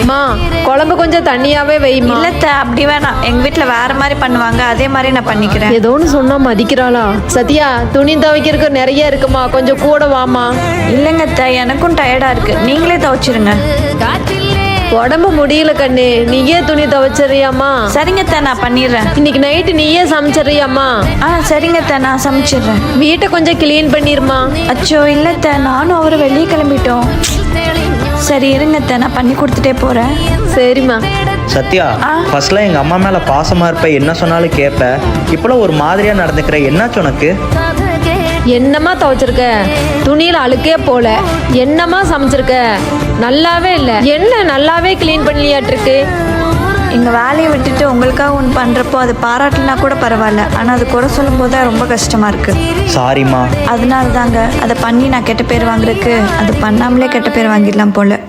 அம்மா குழம்பு கொஞ்சம் தண்ணியாவே வைமா. இல்லத்த அப்படி வேணாம், எங்க வீட்டுல வேற மாதிரி பண்ணுவாங்க, அதே மாதிரி நான் பண்ணிக்கிறேன். ஏதோ ஒன்று சொன்னா மதிக்கிறாளா? சத்யா துணி துவைக்கிறதுக்கு நிறைய இருக்குமா, கொஞ்சம் கூட வாமா. இல்லைங்க அத்தை, எனக்கும் டயர்டா இருக்கு, நீங்களே துவைச்சிருங்க. உடம்பு முடியல கண்ணு, நீயே துணி துவைச்சிடுறியாம்மா? சரிங்க அத்தை, நான் பண்ணிடுறேன். இன்னைக்கு நைட்டு நீயே சமைச்சிடுறியாம்மா? சரிங்க அத்தை, நான் சமைச்சிடுறேன். வீட்டை கொஞ்சம் கிளீன் பண்ணிருமா. அச்சோ இல்லத்த, நானும் அவரு வெளியே கிளம்பிட்டோம். சரி இருங்க அத்தை, நான் பண்ணி கொடுத்துட்டே போறேன். சரிம்மா. சத்யா, ஃபர்ஸ்ட்லாம் எங்கள் அம்மா மேலே பாசமாக இருப்ப, என்ன சொன்னாலும் கேட்ப. இப்போலாம் ஒரு மாதிரியாக நடந்துக்கிற, என்னாச்சு உனக்கு? என்னம்மா துவைச்சிருக்க? துணியில அழுக்கே போல. என்னம்மா சமைச்சிருக்க? நல்லாவே இல்லை. என்ன நல்லாவே கிளீன் பண்ணலையாட்டிருக்கு. எங்க வேலையை விட்டுட்டு உங்களுக்காக ஒன்று பண்றப்போ அது பாராட்டலனா கூட பரவாயில்ல, ஆனா அது குறை சொல்லும் போது தான் ரொம்ப கஷ்டமா இருக்கு. சாரிம்மா. அதனால தாங்க அதை பண்ணி நான் கெட்ட பேர் வாங்குறதுக்கு அது பண்ணாமலே கெட்ட பேர் வாங்கிடலாம் போல.